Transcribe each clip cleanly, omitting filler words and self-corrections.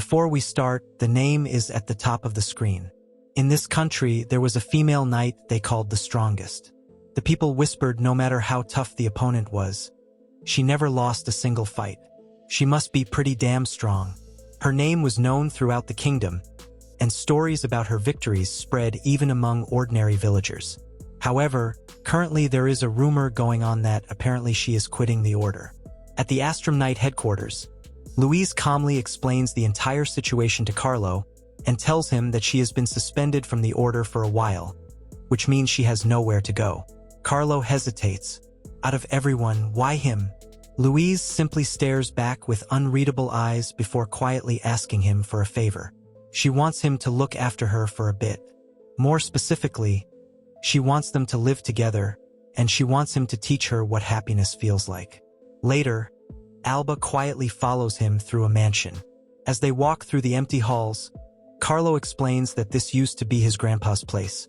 Before we start, the name is at the top of the screen. In this country, there was a female knight they called the strongest. The people whispered no matter how tough the opponent was, she never lost a single fight. She must be pretty damn strong. Her name was known throughout the kingdom, and stories about her victories spread even among ordinary villagers. However, currently there is a rumor going on that apparently she is quitting the order. At the Astrum Knight headquarters, Louise calmly explains the entire situation to Carlo and tells him that she has been suspended from the order for a while, which means she has nowhere to go. Carlo hesitates. Out of everyone, why him? Louise simply stares back with unreadable eyes before quietly asking him for a favor. She wants him to look after her for a bit. More specifically, she wants them to live together, and she wants him to teach her what happiness feels like. Later, Alba quietly follows him through a mansion. As they walk through the empty halls, Carlo explains that this used to be his grandpa's place,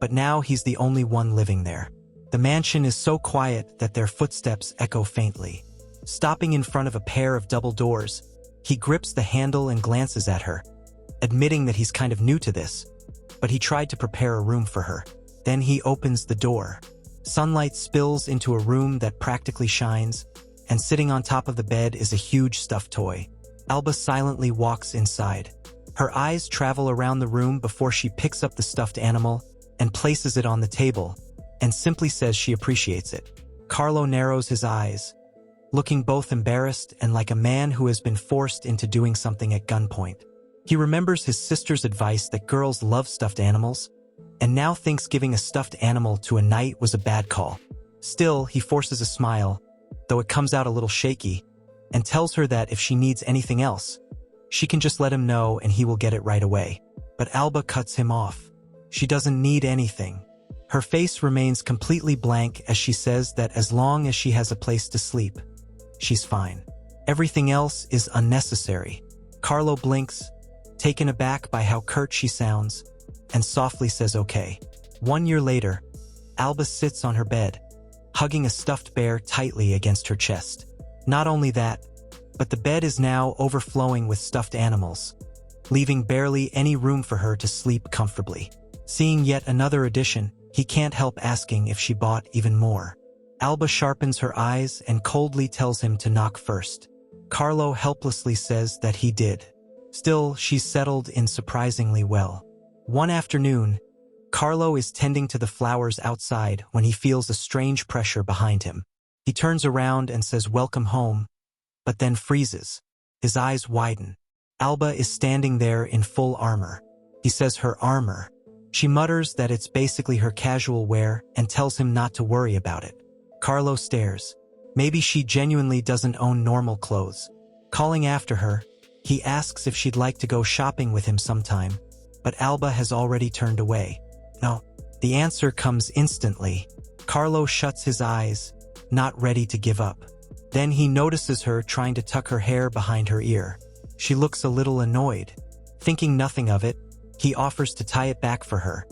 but now he's the only one living there. The mansion is so quiet that their footsteps echo faintly. Stopping in front of a pair of double doors, he grips the handle and glances at her, admitting that he's kind of new to this, but he tried to prepare a room for her. Then he opens the door. Sunlight spills into a room that practically shines, and sitting on top of the bed is a huge stuffed toy. Alba silently walks inside. Her eyes travel around the room before she picks up the stuffed animal and places it on the table, and simply says she appreciates it. Carlo narrows his eyes, looking both embarrassed and like a man who has been forced into doing something at gunpoint. He remembers his sister's advice that girls love stuffed animals, and now thinks giving a stuffed animal to a knight was a bad call. Still, he forces a smile, though it comes out a little shaky, and tells her that if she needs anything else, she can just let him know and he will get it right away. But Alba cuts him off. She doesn't need anything. Her face remains completely blank as she says that as long as she has a place to sleep, she's fine. Everything else is unnecessary. Carlo blinks, taken aback by how curt she sounds, and softly says okay. 1 year later, Alba sits on her bed, hugging a stuffed bear tightly against her chest. Not only that, but the bed is now overflowing with stuffed animals, leaving barely any room for her to sleep comfortably. Seeing yet another addition, he can't help asking if she bought even more. Alba sharpens her eyes and coldly tells him to knock first. Carlo helplessly says that he did. Still, she's settled in surprisingly well. One afternoon, Carlo is tending to the flowers outside when he feels a strange pressure behind him. He turns around and says welcome home, but then freezes. His eyes widen. Alba is standing there in full armor. He says her armor. She mutters that it's basically her casual wear and tells him not to worry about it. Carlo stares. Maybe she genuinely doesn't own normal clothes. Calling after her, he asks if she'd like to go shopping with him sometime, but Alba has already turned away. No. The answer comes instantly. Carlo shuts his eyes, not ready to give up. Then he notices her trying to tuck her hair behind her ear. She looks a little annoyed. Thinking nothing of it, he offers to tie it back for her,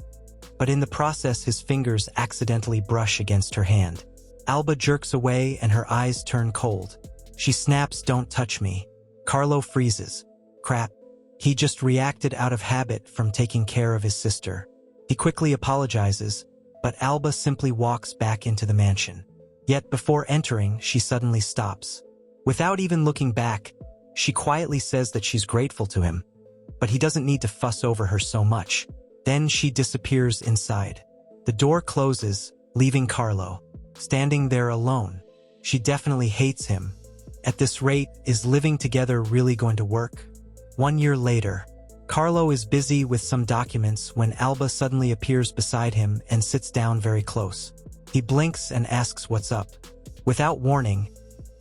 but in the process his fingers accidentally brush against her hand. Alba jerks away and her eyes turn cold. She snaps, "Don't touch me." Carlo freezes. Crap. He just reacted out of habit from taking care of his sister. He quickly apologizes, but Alba simply walks back into the mansion. Yet before entering, she suddenly stops. Without even looking back, she quietly says that she's grateful to him, but he doesn't need to fuss over her so much. Then she disappears inside. The door closes, leaving Carlo standing there alone. She definitely hates him. At this rate, is living together really going to work? 1 year later, Carlo is busy with some documents when Alba suddenly appears beside him and sits down very close. He blinks and asks what's up. Without warning,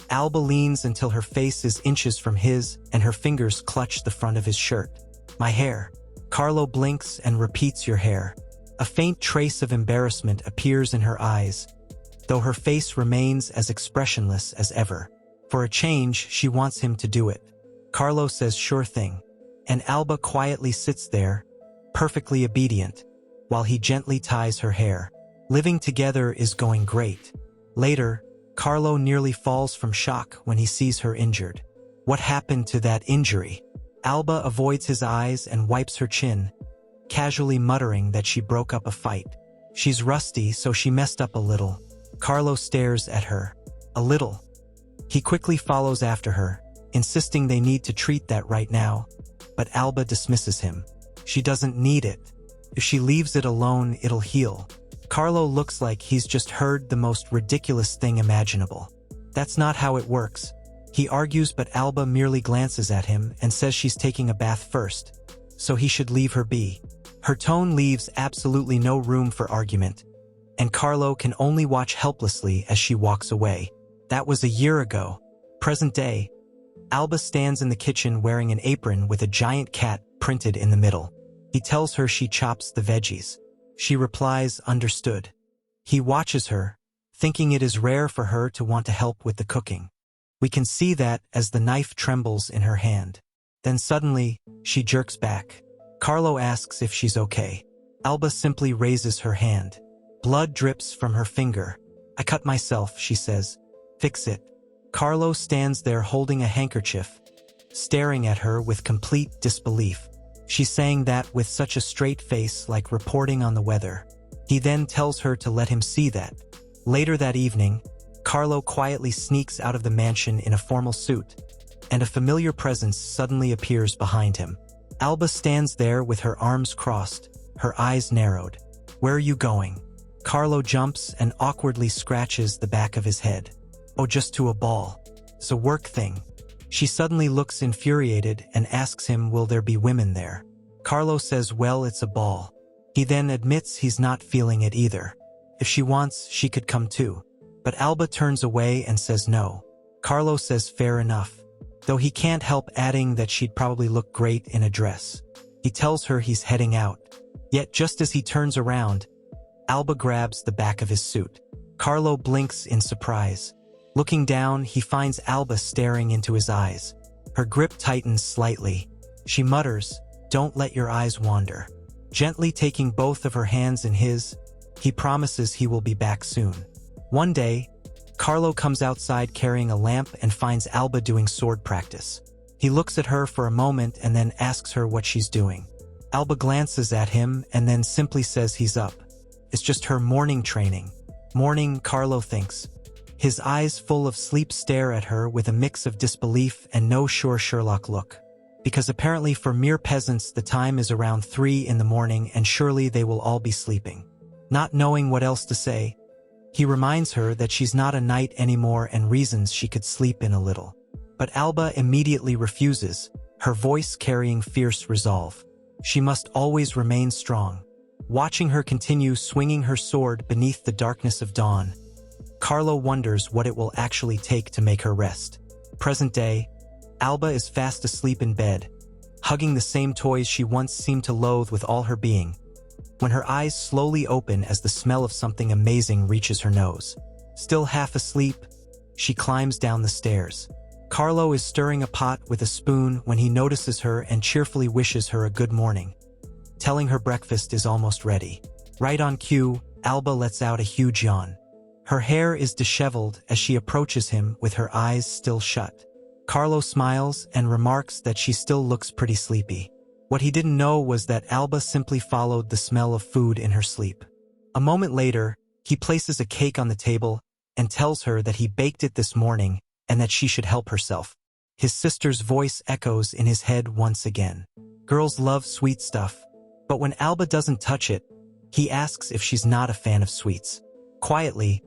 Alba leans until her face is inches from his and her fingers clutch the front of his shirt. "My hair." Carlo blinks and repeats, "Your hair." A faint trace of embarrassment appears in her eyes, though her face remains as expressionless as ever. For a change, she wants him to do it. Carlo says sure thing, and Alba quietly sits there, perfectly obedient, while he gently ties her hair. Living together is going great. Later, Carlo nearly falls from shock when he sees her injured. What happened to that injury? Alba avoids his eyes and wipes her chin, casually muttering that she broke up a fight. She's rusty, so she messed up a little. Carlo stares at her. A little. He quickly follows after her, insisting they need to treat that right now. But Alba dismisses him. She doesn't need it. If she leaves it alone, it'll heal. Carlo looks like he's just heard the most ridiculous thing imaginable. That's not how it works. He argues, but Alba merely glances at him and says she's taking a bath first, so he should leave her be. Her tone leaves absolutely no room for argument, and Carlo can only watch helplessly as she walks away. That was a year ago. Present day. Alba stands in the kitchen wearing an apron with a giant cat printed in the middle. He tells her she chops the veggies. She replies, understood. He watches her, thinking it is rare for her to want to help with the cooking. We can see that as the knife trembles in her hand. Then suddenly, she jerks back. Carlo asks if she's okay. Alba simply raises her hand. Blood drips from her finger. I cut myself, she says. Fix it. Carlo stands there holding a handkerchief, staring at her with complete disbelief. She's saying that with such a straight face, like reporting on the weather. He then tells her to let him see that. Later that evening, Carlo quietly sneaks out of the mansion in a formal suit, and a familiar presence suddenly appears behind him. Alba stands there with her arms crossed, her eyes narrowed. Where are you going? Carlo jumps and awkwardly scratches the back of his head. Oh, just to a ball. It's a work thing. She suddenly looks infuriated and asks him, will there be women there? Carlo says, well, it's a ball. He then admits he's not feeling it either. If she wants, she could come too. But Alba turns away and says no. Carlo says fair enough, though he can't help adding that she'd probably look great in a dress. He tells her he's heading out. Yet just as he turns around, Alba grabs the back of his suit. Carlo blinks in surprise. Looking down, he finds Alba staring into his eyes. Her grip tightens slightly. She mutters, don't let your eyes wander. Gently taking both of her hands in his, he promises he will be back soon. One day, Carlo comes outside carrying a lamp and finds Alba doing sword practice. He looks at her for a moment and then asks her what she's doing. Alba glances at him and then simply says he's up. It's just her morning training. Morning, Carlo thinks. His eyes full of sleep stare at her with a mix of disbelief and no sure Sherlock look. Because apparently for mere peasants the time is around 3 in the morning and surely they will all be sleeping. Not knowing what else to say, he reminds her that she's not a knight anymore and reasons she could sleep in a little. But Alba immediately refuses, her voice carrying fierce resolve. She must always remain strong. Watching her continue swinging her sword beneath the darkness of dawn, Carlo wonders what it will actually take to make her rest. Present day, Alba is fast asleep in bed, hugging the same toys she once seemed to loathe with all her being, when her eyes slowly open as the smell of something amazing reaches her nose. Still half asleep, she climbs down the stairs. Carlo is stirring a pot with a spoon when he notices her and cheerfully wishes her a good morning, telling her breakfast is almost ready. Right on cue, Alba lets out a huge yawn. Her hair is disheveled as she approaches him with her eyes still shut. Carlo smiles and remarks that she still looks pretty sleepy. What he didn't know was that Alba simply followed the smell of food in her sleep. A moment later, he places a cake on the table and tells her that he baked it this morning and that she should help herself. His sister's voice echoes in his head once again. Girls love sweet stuff, but when Alba doesn't touch it, he asks if she's not a fan of sweets. Quietly,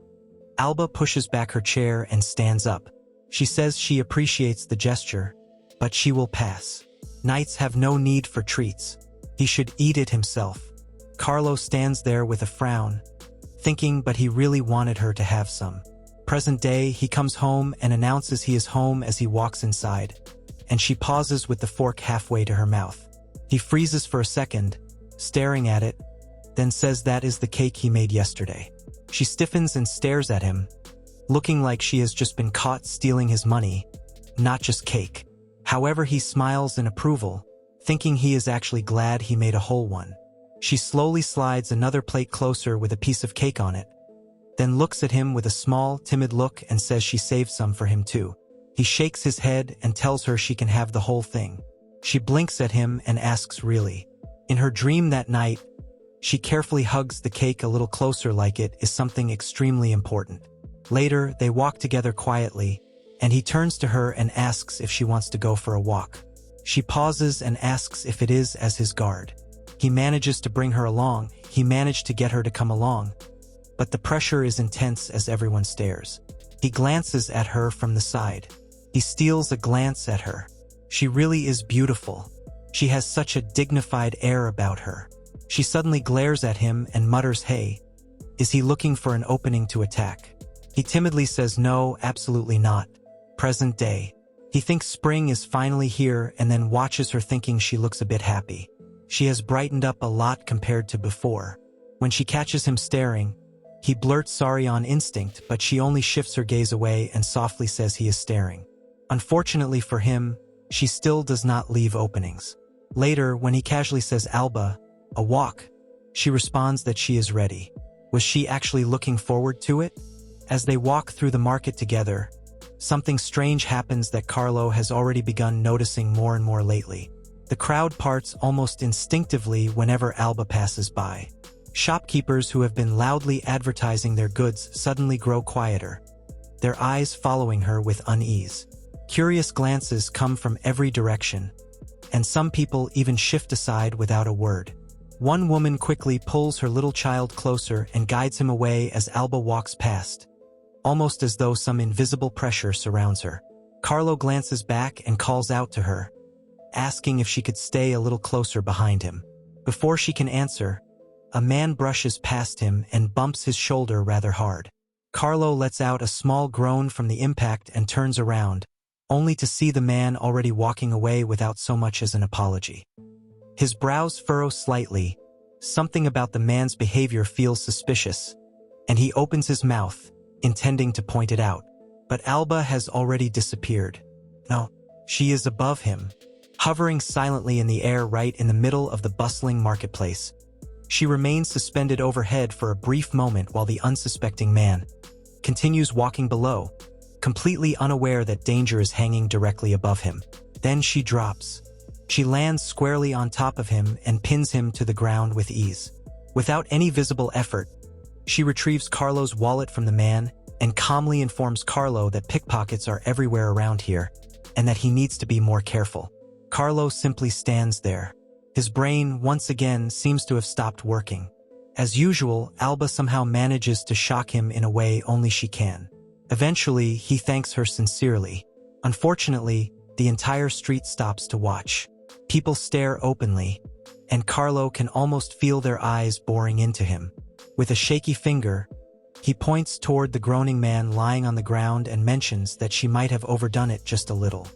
Alba pushes back her chair and stands up. She says she appreciates the gesture, but she will pass. Knights have no need for treats. He should eat it himself. Carlo stands there with a frown, thinking but he really wanted her to have some. Present day, he comes home and announces he is home as he walks inside, and she pauses with the fork halfway to her mouth. He freezes for a second, staring at it, then says that is the cake he made yesterday. She stiffens and stares at him, looking like she has just been caught stealing his money, not just cake. However, he smiles in approval, thinking he is actually glad he made a whole one. She slowly slides another plate closer with a piece of cake on it, then looks at him with a small, timid look and says she saved some for him too. He shakes his head and tells her she can have the whole thing. She blinks at him and asks really. In her dream that night, she carefully hugs the cake a little closer like it is something extremely important. Later, they walk together quietly, and he turns to her and asks if she wants to go for a walk. She pauses and asks if it is as his guard. He manages to bring her along, he managed to get her to come along. But the pressure is intense as everyone stares. He glances at her from the side. He steals a glance at her. She really is beautiful. She has such a dignified air about her. She suddenly glares at him and mutters, "Hey, is he looking for an opening to attack?" He timidly says, "No, absolutely not. Present day." He thinks spring is finally here and then watches her thinking she looks a bit happy. She has brightened up a lot compared to before. When she catches him staring, he blurts sorry on instinct, but she only shifts her gaze away and softly says he is staring. Unfortunately for him, she still does not leave openings. Later, when he casually says, "Alba, a walk," she responds that she is ready. Was she actually looking forward to it? As they walk through the market together, something strange happens that Carlo has already begun noticing more and more lately. The crowd parts almost instinctively whenever Alba passes by. Shopkeepers who have been loudly advertising their goods suddenly grow quieter, their eyes following her with unease. Curious glances come from every direction, and some people even shift aside without a word. One woman quickly pulls her little child closer and guides him away as Alba walks past, almost as though some invisible pressure surrounds her. Carlo glances back and calls out to her, asking if she could stay a little closer behind him. Before she can answer, a man brushes past him and bumps his shoulder rather hard. Carlo lets out a small groan from the impact and turns around, only to see the man already walking away without so much as an apology. His brows furrow slightly, something about the man's behavior feels suspicious, and he opens his mouth, intending to point it out. But Alba has already disappeared. No, she is above him, hovering silently in the air right in the middle of the bustling marketplace. She remains suspended overhead for a brief moment while the unsuspecting man continues walking below, completely unaware that danger is hanging directly above him. Then she drops. She lands squarely on top of him and pins him to the ground with ease. Without any visible effort, she retrieves Carlo's wallet from the man and calmly informs Carlo that pickpockets are everywhere around here and that he needs to be more careful. Carlo simply stands there. His brain, once again, seems to have stopped working. As usual, Alba somehow manages to shock him in a way only she can. Eventually, he thanks her sincerely. Unfortunately, the entire street stops to watch. People stare openly, and Carlo can almost feel their eyes boring into him. With a shaky finger, he points toward the groaning man lying on the ground and mentions that she might have overdone it just a little.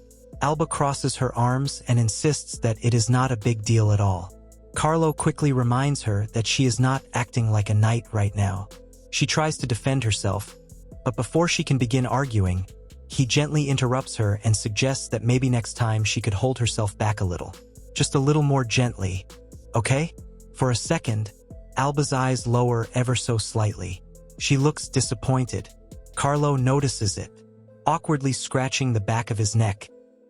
Alba crosses her arms and insists that it is not a big deal at all. Carlo quickly reminds her that she is not acting like a knight right now. She tries to defend herself, but before she can begin arguing, he gently interrupts her and suggests that maybe next time she could hold herself back a little. Just a little more gently, okay? For a second, Alba's eyes lower ever so slightly. She looks disappointed. Carlo notices it, awkwardly scratching the back of his neck.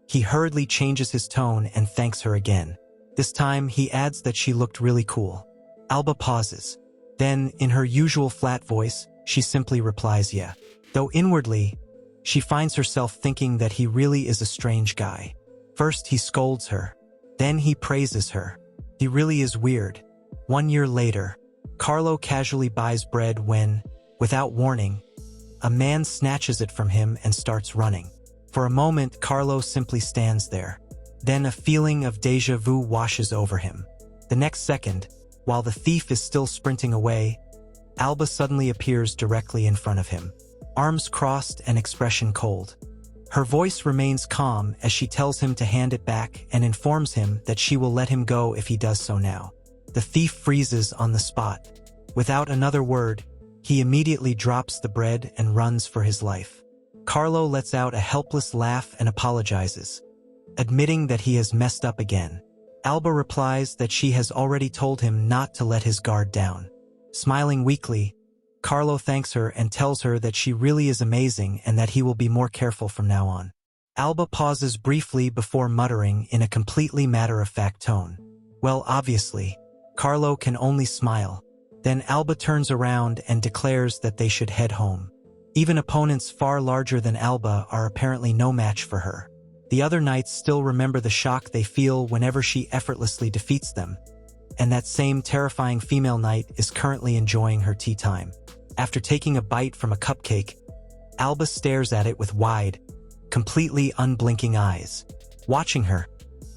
He hurriedly changes his tone and thanks her again. This time, he adds that she looked really cool. Alba pauses. Then, in her usual flat voice, she simply replies, "Yeah." Though inwardly, she finds herself thinking that he really is a strange guy. First, he scolds her. Then he praises her. He really is weird. 1 year later, Carlo casually buys bread when, without warning, a man snatches it from him and starts running. For a moment, Carlo simply stands there. Then a feeling of déjà vu washes over him. The next second, while the thief is still sprinting away, Alba suddenly appears directly in front of him, arms crossed and expression cold. Her voice remains calm as she tells him to hand it back and informs him that she will let him go if he does so now. The thief freezes on the spot. Without another word, he immediately drops the bread and runs for his life. Carlo lets out a helpless laugh and apologizes, admitting that he has messed up again. Alba replies that she has already told him not to let his guard down. Smiling weakly, Carlo thanks her and tells her that she really is amazing and that he will be more careful from now on. Alba pauses briefly before muttering in a completely matter-of-fact tone. Well, obviously. Carlo can only smile. Then Alba turns around and declares that they should head home. Even opponents far larger than Alba are apparently no match for her. The other knights still remember the shock they feel whenever she effortlessly defeats them, and that same terrifying female knight is currently enjoying her tea time. After taking a bite from a cupcake, Alba stares at it with wide, completely unblinking eyes. Watching her,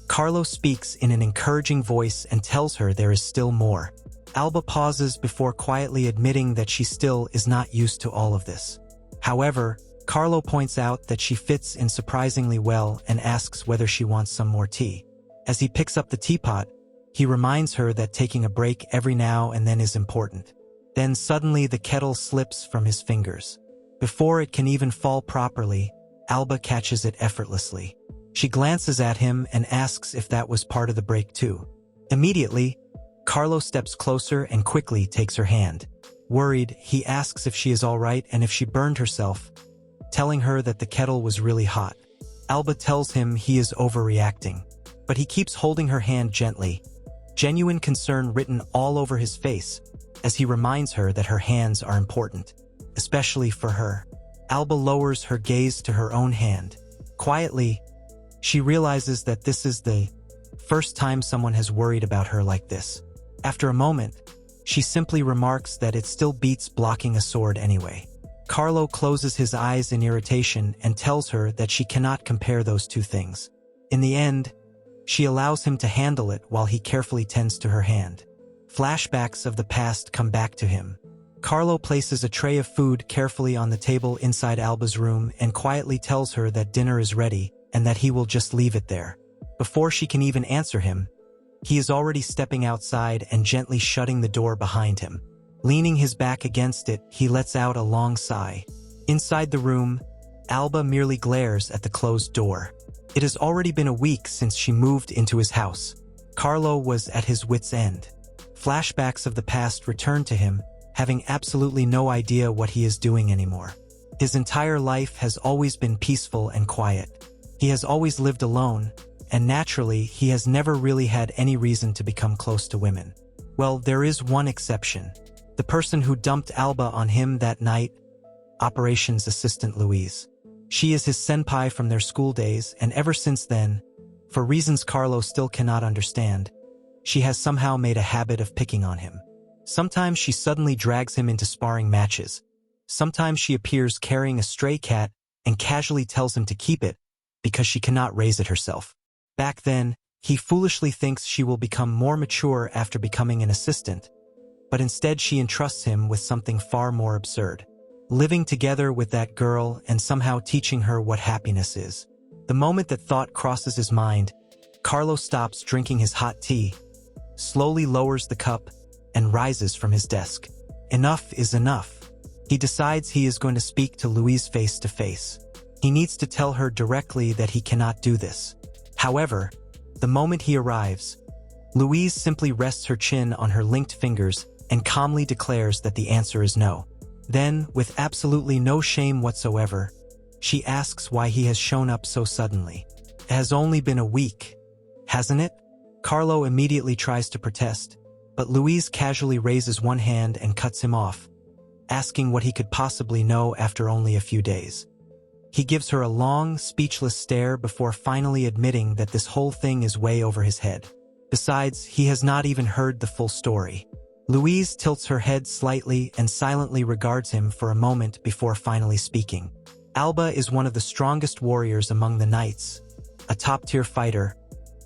Carlo speaks in an encouraging voice and tells her there is still more. Alba pauses before quietly admitting that she still is not used to all of this. However, Carlo points out that she fits in surprisingly well and asks whether she wants some more tea. As he picks up the teapot, he reminds her that taking a break every now and then is important. Then suddenly the kettle slips from his fingers. Before it can even fall properly, Alba catches it effortlessly. She glances at him and asks if that was part of the break too. Immediately, Carlo steps closer and quickly takes her hand. Worried, he asks if she is all right and if she burned herself, telling her that the kettle was really hot. Alba tells him he is overreacting, but he keeps holding her hand gently, genuine concern written all over his face, as he reminds her that her hands are important, especially for her. Alba lowers her gaze to her own hand. Quietly, she realizes that this is the first time someone has worried about her like this. After a moment, she simply remarks that it still beats blocking a sword anyway. Carlo closes his eyes in irritation and tells her that she cannot compare those two things. In the end, she allows him to handle it while he carefully tends to her hand. Flashbacks of the past come back to him. Carlo places a tray of food carefully on the table inside Alba's room and quietly tells her that dinner is ready and that he will just leave it there. Before she can even answer him, he is already stepping outside and gently shutting the door behind him. Leaning his back against it, he lets out a long sigh. Inside the room, Alba merely glares at the closed door. It has already been a week since she moved into his house. Carlo was at his wit's end. Flashbacks of the past return to him, having absolutely no idea what he is doing anymore. His entire life has always been peaceful and quiet. He has always lived alone, and naturally, he has never really had any reason to become close to women. Well, there is one exception. The person who dumped Alba on him that night, operations assistant Louise. She is his senpai from their school days, and ever since then, for reasons Carlo still cannot understand, she has somehow made a habit of picking on him. Sometimes she suddenly drags him into sparring matches. Sometimes she appears carrying a stray cat and casually tells him to keep it because she cannot raise it herself. Back then, he foolishly thinks she will become more mature after becoming an assistant, but instead she entrusts him with something far more absurd. Living together with that girl and somehow teaching her what happiness is. The moment that thought crosses his mind, Carlo stops drinking his hot tea, slowly lowers the cup, and rises from his desk. Enough is enough. He decides he is going to speak to Louise face to face. He needs to tell her directly that he cannot do this. However, the moment he arrives, Louise simply rests her chin on her linked fingers and calmly declares that the answer is no. Then, with absolutely no shame whatsoever, she asks why he has shown up so suddenly. It has only been a week, hasn't it? Carlo immediately tries to protest, but Louise casually raises one hand and cuts him off, asking what he could possibly know after only a few days. He gives her a long, speechless stare before finally admitting that this whole thing is way over his head. Besides, he has not even heard the full story. Louise tilts her head slightly and silently regards him for a moment before finally speaking. Alba is one of the strongest warriors among the knights, a top-tier fighter,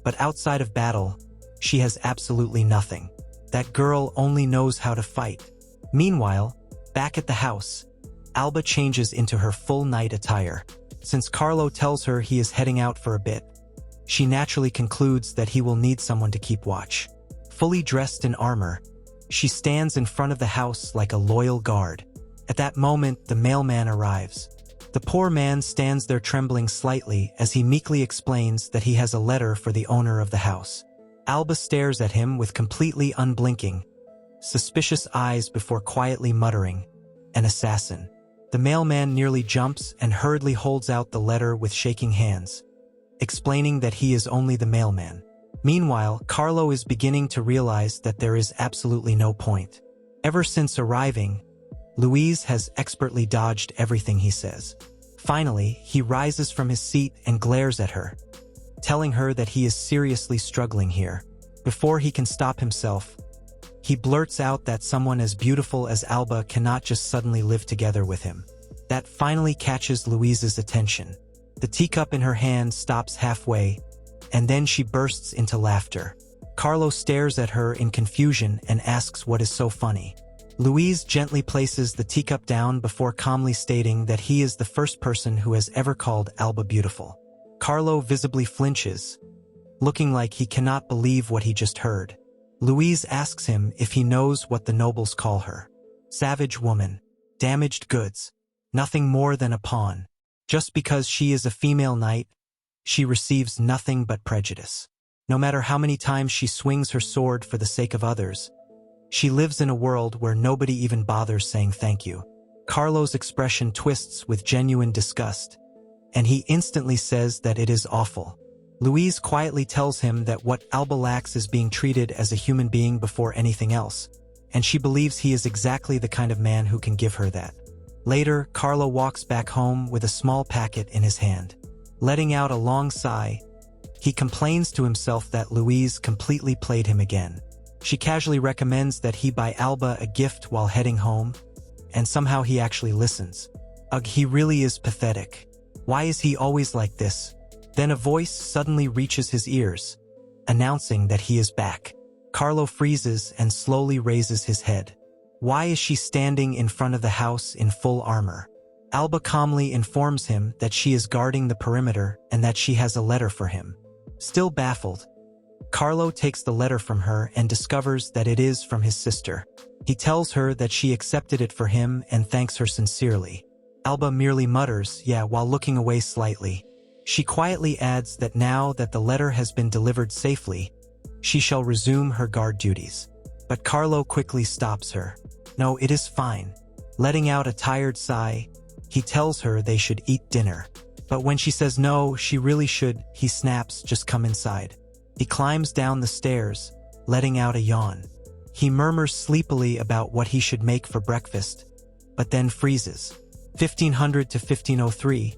but outside of battle, she has absolutely nothing. That girl only knows how to fight. Meanwhile, back at the house, Alba changes into her full knight attire. Since Carlo tells her he is heading out for a bit, she naturally concludes that he will need someone to keep watch. Fully dressed in armor, she stands in front of the house like a loyal guard. At that moment, the mailman arrives. The poor man stands there trembling slightly as he meekly explains that he has a letter for the owner of the house. Alba stares at him with completely unblinking, suspicious eyes before quietly muttering, "An assassin." The mailman nearly jumps and hurriedly holds out the letter with shaking hands, explaining that he is only the mailman. Meanwhile, Carlo is beginning to realize that there is absolutely no point. Ever since arriving, Louise has expertly dodged everything he says. Finally, he rises from his seat and glares at her, telling her that he is seriously struggling here. Before he can stop himself, he blurts out that someone as beautiful as Alba cannot just suddenly live together with him. That finally catches Louise's attention. The teacup in her hand stops halfway, and then she bursts into laughter. Carlo stares at her in confusion and asks what is so funny. Louise gently places the teacup down before calmly stating that he is the first person who has ever called Alba beautiful. Carlo visibly flinches, looking like he cannot believe what he just heard. Louise asks him if he knows what the nobles call her. Savage woman. Damaged goods. Nothing more than a pawn. Just because she is a female knight, she receives nothing but prejudice. No matter how many times she swings her sword for the sake of others, she lives in a world where nobody even bothers saying thank you. Carlo's expression twists with genuine disgust, and he instantly says that it is awful. Louise quietly tells him that what Alba lacks is being treated as a human being before anything else, and she believes he is exactly the kind of man who can give her that. Later, Carlo walks back home with a small packet in his hand. Letting out a long sigh, he complains to himself that Louise completely played him again. She casually recommends that he buy Alba a gift while heading home, and somehow he actually listens. Ugh, he really is pathetic. Why is he always like this? Then a voice suddenly reaches his ears, announcing that he is back. Carlo freezes and slowly raises his head. Why is she standing in front of the house in full armor? Alba calmly informs him that she is guarding the perimeter and that she has a letter for him. Still baffled, Carlo takes the letter from her and discovers that it is from his sister. He tells her that she accepted it for him and thanks her sincerely. Alba merely mutters, "Yeah," while looking away slightly. She quietly adds that now that the letter has been delivered safely, she shall resume her guard duties. But Carlo quickly stops her. No, it is fine. Letting out a tired sigh, he tells her they should eat dinner. But when she says no, she really should, he snaps, "Just come inside." He climbs down the stairs, letting out a yawn. He murmurs sleepily about what he should make for breakfast, but then freezes. 1500 to 1503.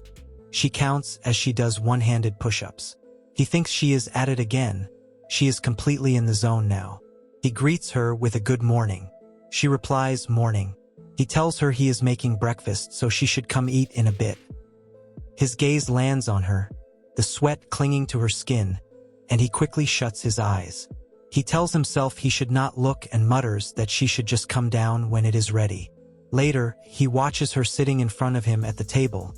She counts as she does one-handed push-ups. He thinks she is at it again. She is completely in the zone now. He greets her with a good morning. She replies, "Morning." He tells her he is making breakfast, so she should come eat in a bit. His gaze lands on her, the sweat clinging to her skin, and he quickly shuts his eyes. He tells himself he should not look and mutters that she should just come down when it is ready. Later, he watches her sitting in front of him at the table,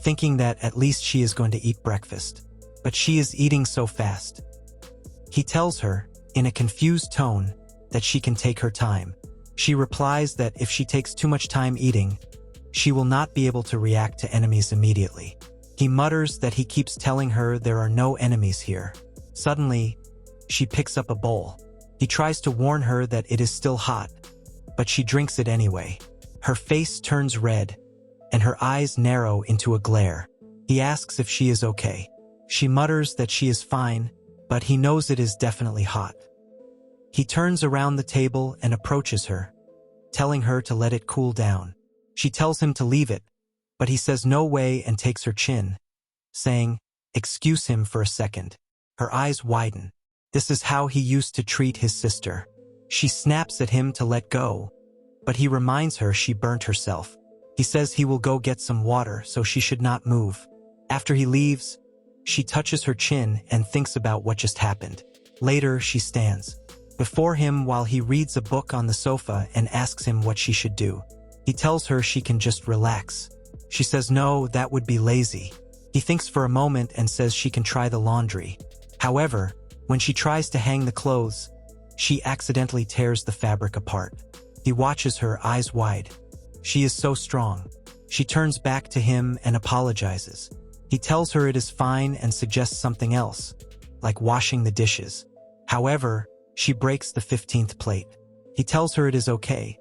thinking that at least she is going to eat breakfast. But she is eating so fast. He tells her, in a confused tone, that she can take her time. She replies that if she takes too much time eating, she will not be able to react to enemies immediately. He mutters that he keeps telling her there are no enemies here. Suddenly, she picks up a bowl. He tries to warn her that it is still hot, but she drinks it anyway. Her face turns red, and her eyes narrow into a glare. He asks if she is okay. She mutters that she is fine, but he knows it is definitely hot. He turns around the table and approaches her, telling her to let it cool down. She tells him to leave it, but he says no way and takes her chin, saying, "Excuse him for a second." Her eyes widen. This is how he used to treat his sister. She snaps at him to let go, but he reminds her she burnt herself. He says he will go get some water, so she should not move. After he leaves, she touches her chin and thinks about what just happened. Later, she stands before him while he reads a book on the sofa and asks him what she should do. He tells her she can just relax. She says no, that would be lazy. He thinks for a moment and says she can try the laundry. However, when she tries to hang the clothes, she accidentally tears the fabric apart. He watches her, eyes wide. She is so strong. She turns back to him and apologizes. He tells her it is fine and suggests something else, like washing the dishes. However, she breaks the 15th plate. He tells her it is okay,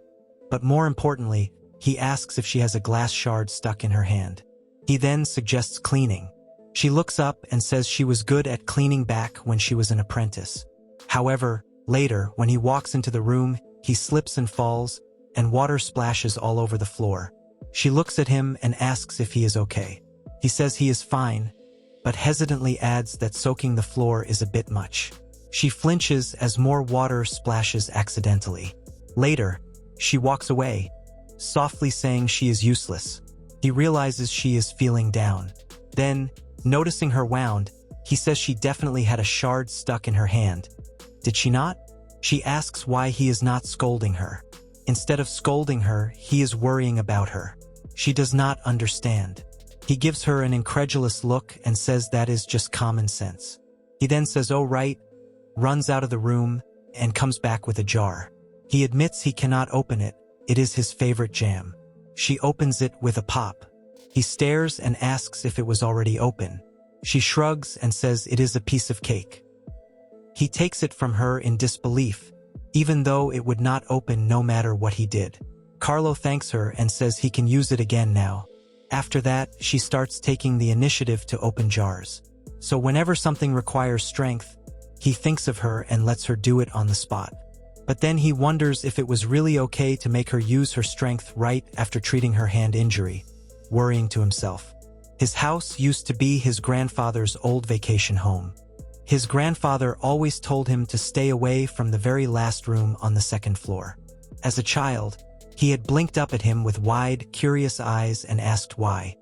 but more importantly, he asks if she has a glass shard stuck in her hand. He then suggests cleaning. She looks up and says she was good at cleaning back when she was an apprentice. However, later, when he walks into the room, he slips and falls, and water splashes all over the floor. She looks at him and asks if he is okay. He says he is fine, but hesitantly adds that soaking the floor is a bit much. She flinches as more water splashes accidentally. Later, she walks away, softly saying she is useless. He realizes she is feeling down. Then, noticing her wound, he says she definitely had a shard stuck in her hand. Did she not? She asks why he is not scolding her. Instead of scolding her, he is worrying about her. She does not understand. He gives her an incredulous look and says that is just common sense. He then says, "Oh right," runs out of the room, and comes back with a jar. He admits he cannot open it. It is his favorite jam. She opens it with a pop. He stares and asks if it was already open. She shrugs and says it is a piece of cake. He takes it from her in disbelief, even though it would not open no matter what he did. Carlo thanks her and says he can use it again now. After that, she starts taking the initiative to open jars. So whenever something requires strength, he thinks of her and lets her do it on the spot. But then he wonders if it was really okay to make her use her strength right after treating her hand injury, worrying to himself. His house used to be his grandfather's old vacation home. His grandfather always told him to stay away from the very last room on the second floor. As a child, he had blinked up at him with wide, curious eyes and asked why.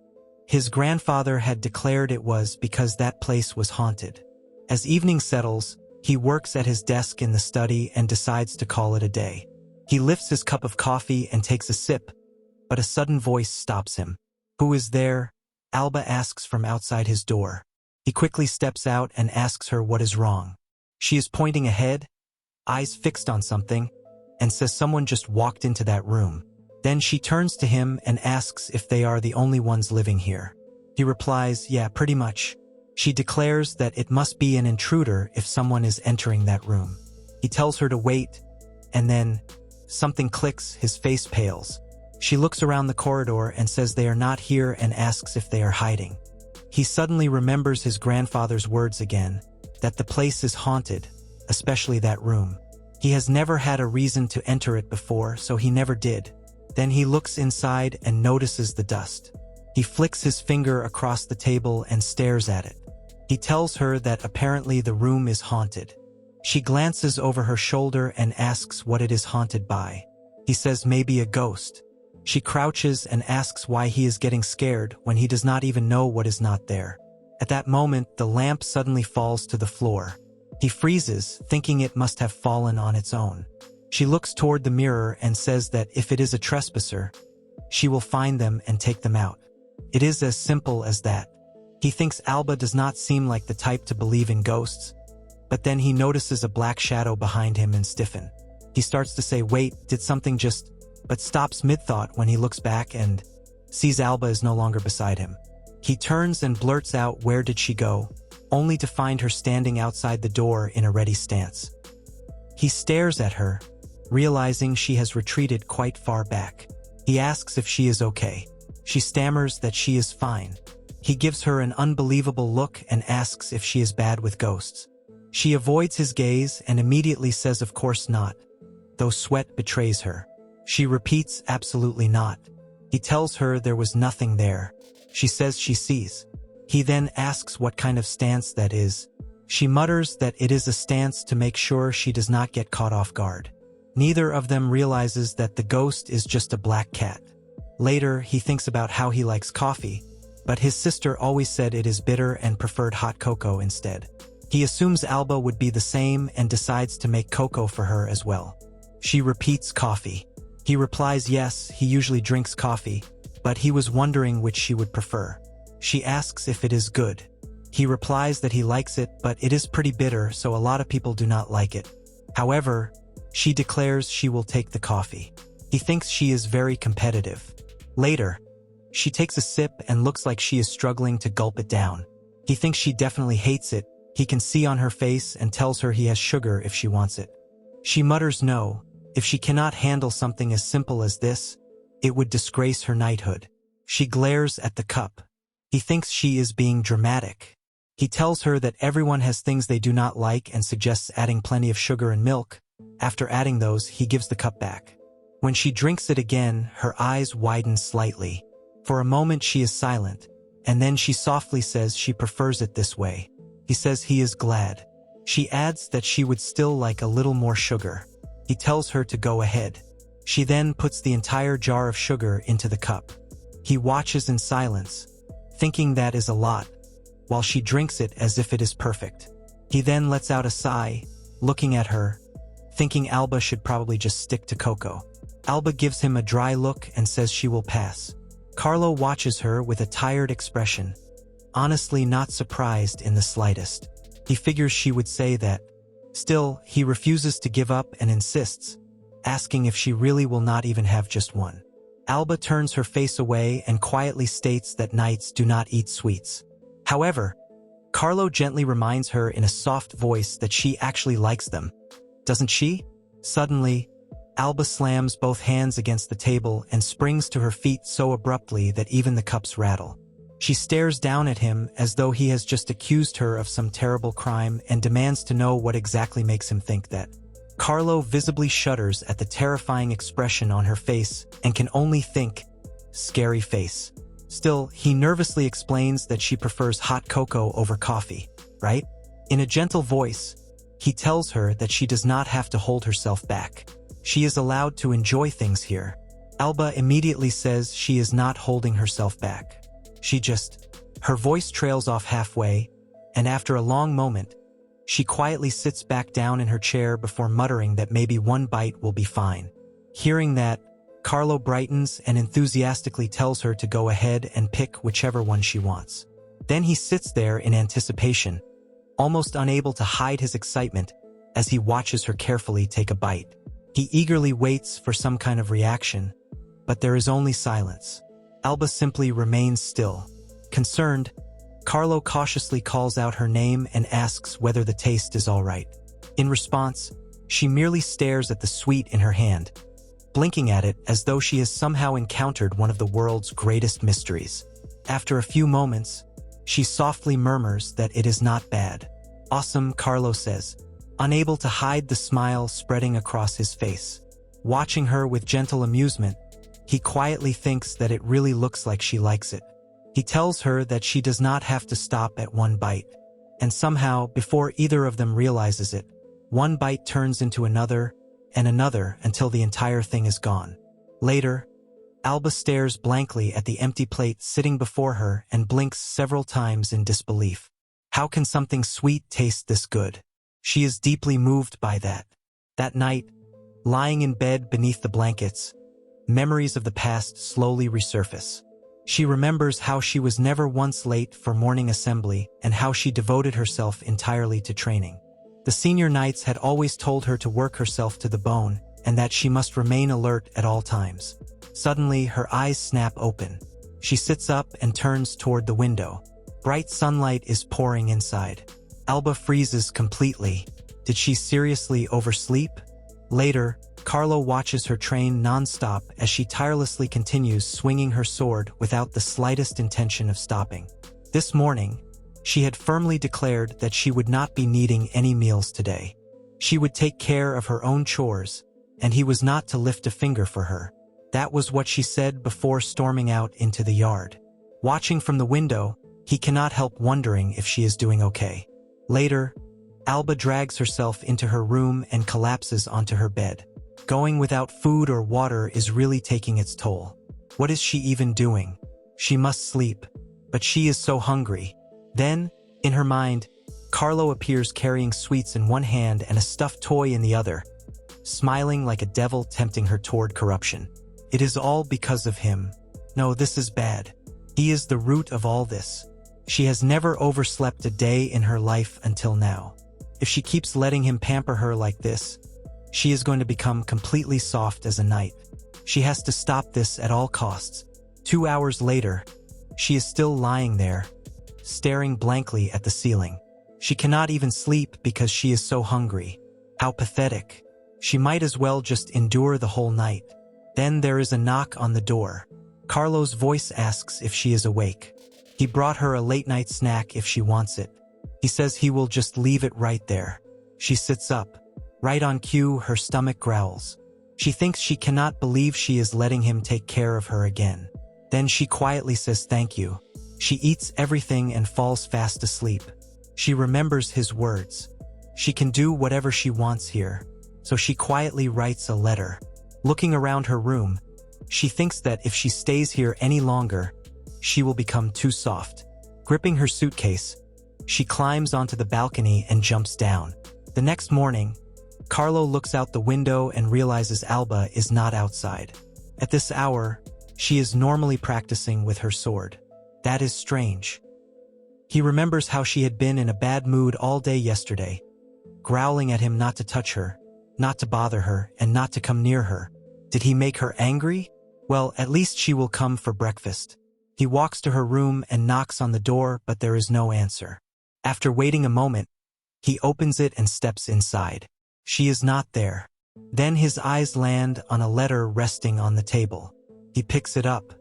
His grandfather had declared it was because that place was haunted. As evening settles, he works at his desk in the study and decides to call it a day. He lifts his cup of coffee and takes a sip, but a sudden voice stops him. "Who is there?" Alba asks from outside his door. He quickly steps out and asks her what is wrong. She is pointing ahead, eyes fixed on something, and says someone just walked into that room. Then she turns to him and asks if they are the only ones living here. He replies, "Yeah, pretty much." She declares that it must be an intruder if someone is entering that room. He tells her to wait, and then something clicks, his face pales. She looks around the corridor and says they are not here and asks if they are hiding. He suddenly remembers his grandfather's words again, that the place is haunted, especially that room. He has never had a reason to enter it before, so he never did. Then he looks inside and notices the dust. He flicks his finger across the table and stares at it. He tells her that apparently the room is haunted. She glances over her shoulder and asks what it is haunted by. He says maybe a ghost. She crouches and asks why he is getting scared when he does not even know what is not there. At that moment, the lamp suddenly falls to the floor. He freezes, thinking it must have fallen on its own. She looks toward the mirror and says that if it is a trespasser, she will find them and take them out. It is as simple as that. He thinks Alba does not seem like the type to believe in ghosts, but then he notices a black shadow behind him and stiffen. He starts to say, "Wait, did something just..." but stops mid-thought when he looks back and sees Alba is no longer beside him. He turns and blurts out, "Where did she go?" only to find her standing outside the door in a ready stance. He stares at her, realizing she has retreated quite far back. He asks if she is okay. She stammers that she is fine. He gives her an unbelievable look and asks if she is bad with ghosts. She avoids his gaze and immediately says of course not, though sweat betrays her. She repeats absolutely not. He tells her there was nothing there. She says she sees. He then asks what kind of stance that is. She mutters that it is a stance to make sure she does not get caught off guard. Neither of them realizes that the ghost is just a black cat. Later, he thinks about how he likes coffee, but his sister always said it is bitter and preferred hot cocoa instead. He assumes Alba would be the same and decides to make cocoa for her as well. She repeats coffee. He replies yes, he usually drinks coffee, but he was wondering which she would prefer. She asks if it is good. He replies that he likes it, but it is pretty bitter, so a lot of people do not like it. However, she declares she will take the coffee. He thinks she is very competitive. Later, she takes a sip and looks like she is struggling to gulp it down. He thinks she definitely hates it. He can see on her face and tells her he has sugar if she wants it. She mutters no. If she cannot handle something as simple as this, It would disgrace her knighthood. She glares at the cup. He thinks she is being dramatic. He tells her that everyone has things they do not like and suggests adding plenty of sugar and milk. After adding those, he gives the cup back. When she drinks it again, her eyes widen slightly. For a moment she is silent, and then she softly says she prefers it this way. He says he is glad. She adds that she would still like a little more sugar. He tells her to go ahead. She then puts the entire jar of sugar into the cup. He watches in silence, thinking that is a lot, while she drinks it as if it is perfect. He then lets out a sigh, looking at her, thinking Alba should probably just stick to Coco. Alba gives him a dry look and says she will pass. Carlo watches her with a tired expression, honestly not surprised in the slightest. He figures she would say that. Still, he refuses to give up and insists, asking if she really will not even have just one. Alba turns her face away and quietly states that knights do not eat sweets. However, Carlo gently reminds her in a soft voice that she actually likes them. Doesn't she? Suddenly, Alba slams both hands against the table and springs to her feet so abruptly that even the cups rattle. She stares down at him as though he has just accused her of some terrible crime and demands to know what exactly makes him think that. Carlo visibly shudders at the terrifying expression on her face and can only think, scary face. Still, he nervously explains that she prefers hot cocoa over coffee, right? In a gentle voice, he tells her that she does not have to hold herself back. She is allowed to enjoy things here. Alba immediately says she is not holding herself back. Her voice trails off halfway, and after a long moment, she quietly sits back down in her chair before muttering that maybe one bite will be fine. Hearing that, Carlo brightens and enthusiastically tells her to go ahead and pick whichever one she wants. Then he sits there in anticipation, almost unable to hide his excitement as he watches her carefully take a bite. He eagerly waits for some kind of reaction, but there is only silence. Alba simply remains still. Concerned, Carlo cautiously calls out her name and asks whether the taste is all right. In response, she merely stares at the sweet in her hand, blinking at it as though she has somehow encountered one of the world's greatest mysteries. After a few moments, she softly murmurs that it is not bad. Awesome, Carlo says, unable to hide the smile spreading across his face. Watching her with gentle amusement, he quietly thinks that it really looks like she likes it. He tells her that she does not have to stop at one bite, and somehow, before either of them realizes it, one bite turns into another and another until the entire thing is gone. Later, Alba stares blankly at the empty plate sitting before her and blinks several times in disbelief. How can something sweet taste this good? She is deeply moved by that. That night, lying in bed beneath the blankets, memories of the past slowly resurface. She remembers how she was never once late for morning assembly and how she devoted herself entirely to training. The senior knights had always told her to work herself to the bone and that she must remain alert at all times. Suddenly, her eyes snap open. She sits up and turns toward the window. Bright sunlight is pouring inside. Alba freezes completely. Did she seriously oversleep? Later, Carlo watches her train non-stop as she tirelessly continues swinging her sword without the slightest intention of stopping. This morning, she had firmly declared that she would not be needing any meals today. She would take care of her own chores, and he was not to lift a finger for her. That was what she said before storming out into the yard. Watching from the window, he cannot help wondering if she is doing okay. Later, Alba drags herself into her room and collapses onto her bed. Going without food or water is really taking its toll. What is she even doing? She must sleep, but she is so hungry. Then, in her mind, Carlo appears carrying sweets in one hand and a stuffed toy in the other, smiling like a devil tempting her toward corruption. It is all because of him. No, this is bad. He is the root of all this. She has never overslept a day in her life until now. If she keeps letting him pamper her like this, she is going to become completely soft as a knight. She has to stop this at all costs. 2 hours later, she is still lying there, staring blankly at the ceiling. She cannot even sleep because she is so hungry. How pathetic. She might as well just endure the whole night. Then there is a knock on the door. Carlo's voice asks if she is awake. He brought her a late-night snack if she wants it. He says he will just leave it right there. She sits up. Right on cue, her stomach growls. She thinks she cannot believe she is letting him take care of her again. Then she quietly says thank you. She eats everything and falls fast asleep. She remembers his words. She can do whatever she wants here. So she quietly writes a letter. Looking around her room, she thinks that if she stays here any longer, she will become too soft. Gripping her suitcase, she climbs onto the balcony and jumps down. The next morning, Carlo looks out the window and realizes Alba is not outside. At this hour, she is normally practicing with her sword. That is strange. He remembers how she had been in a bad mood all day yesterday, growling at him not to touch her, not to bother her, and not to come near her. Did he make her angry? Well, at least she will come for breakfast. He walks to her room and knocks on the door, but there is no answer. After waiting a moment, he opens it and steps inside. She is not there. Then his eyes land on a letter resting on the table. He picks it up.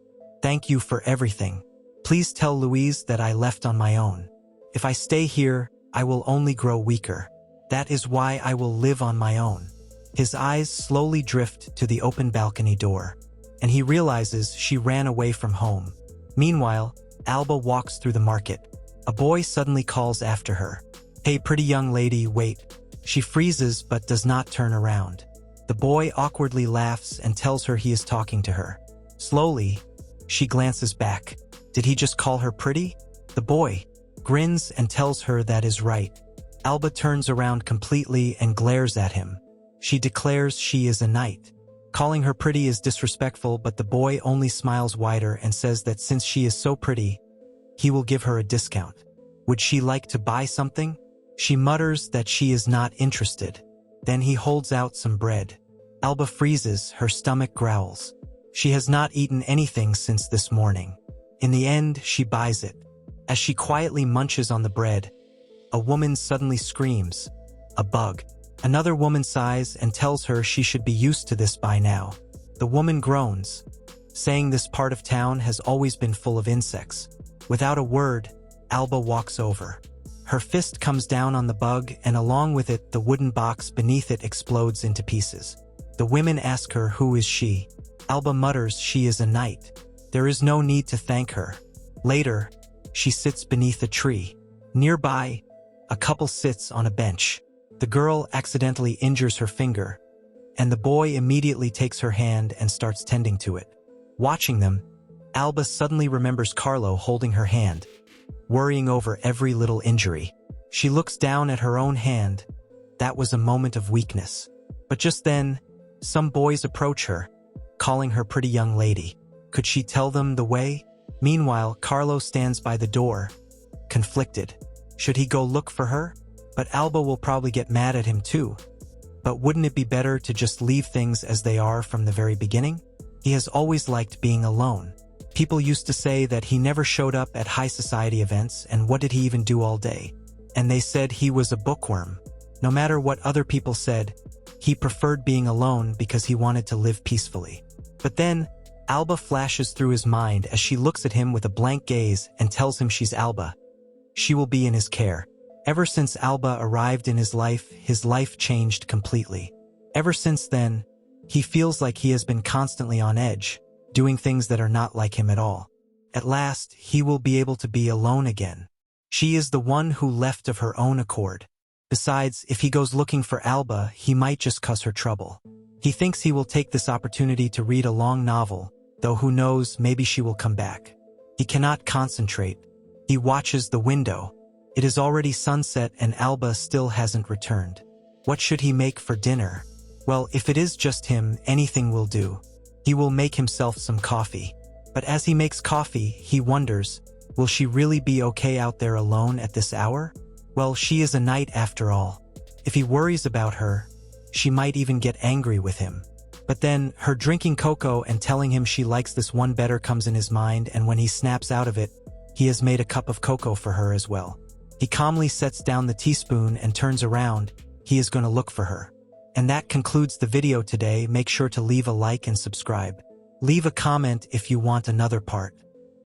Thank you for everything. Please tell Louise that I left on my own. If I stay here, I will only grow weaker. That is why I will live on my own. His eyes slowly drift to the open balcony door, and he realizes she ran away from home. Meanwhile, Alba walks through the market. A boy suddenly calls after her. Hey, pretty young lady, wait. She freezes but does not turn around. The boy awkwardly laughs and tells her he is talking to her. Slowly, she glances back. Did he just call her pretty? The boy grins and tells her that is right. Alba turns around completely and glares at him. She declares she is a knight. Calling her pretty is disrespectful, but the boy only smiles wider and says that since she is so pretty, he will give her a discount. Would she like to buy something? She mutters that she is not interested. Then he holds out some bread. Alba freezes, her stomach growls. She has not eaten anything since this morning. In the end, she buys it. As she quietly munches on the bread, a woman suddenly screams, "A bug." Another woman sighs and tells her she should be used to this by now. The woman groans, saying this part of town has always been full of insects. Without a word, Alba walks over. Her fist comes down on the bug, and along with it, the wooden box beneath it explodes into pieces. The women ask her who is she. Alba mutters she is a knight. There is no need to thank her. Later, she sits beneath a tree. Nearby, a couple sits on a bench. The girl accidentally injures her finger, and the boy immediately takes her hand and starts tending to it. Watching them, Alba suddenly remembers Carlo holding her hand, worrying over every little injury. She looks down at her own hand. That was a moment of weakness. But just then, some boys approach her, calling her pretty young lady. Could she tell them the way? Meanwhile, Carlo stands by the door, conflicted. Should he go look for her? But Alba will probably get mad at him too. But wouldn't it be better to just leave things as they are from the very beginning? He has always liked being alone. People used to say that he never showed up at high society events, and what did he even do all day? And they said he was a bookworm. No matter what other people said, he preferred being alone because he wanted to live peacefully. But then, Alba flashes through his mind as she looks at him with a blank gaze and tells him she's Alba. She will be in his care. Ever since Alba arrived in his life changed completely. Ever since then, he feels like he has been constantly on edge, doing things that are not like him at all. At last, he will be able to be alone again. She is the one who left of her own accord. Besides, if he goes looking for Alba, he might just cause her trouble. He thinks he will take this opportunity to read a long novel, though who knows, maybe she will come back. He cannot concentrate. He watches the window. It is already sunset and Alba still hasn't returned. What should he make for dinner? Well, if it is just him, anything will do. He will make himself some coffee. But as he makes coffee, he wonders, will she really be okay out there alone at this hour? Well, she is a knight after all. If he worries about her, she might even get angry with him. But then, her drinking cocoa and telling him she likes this one better comes in his mind, and when he snaps out of it, he has made a cup of cocoa for her as well. He calmly sets down the teaspoon and turns around. He is going to look for her. And that concludes the video today. Make sure to leave a like and subscribe. Leave a comment if you want another part.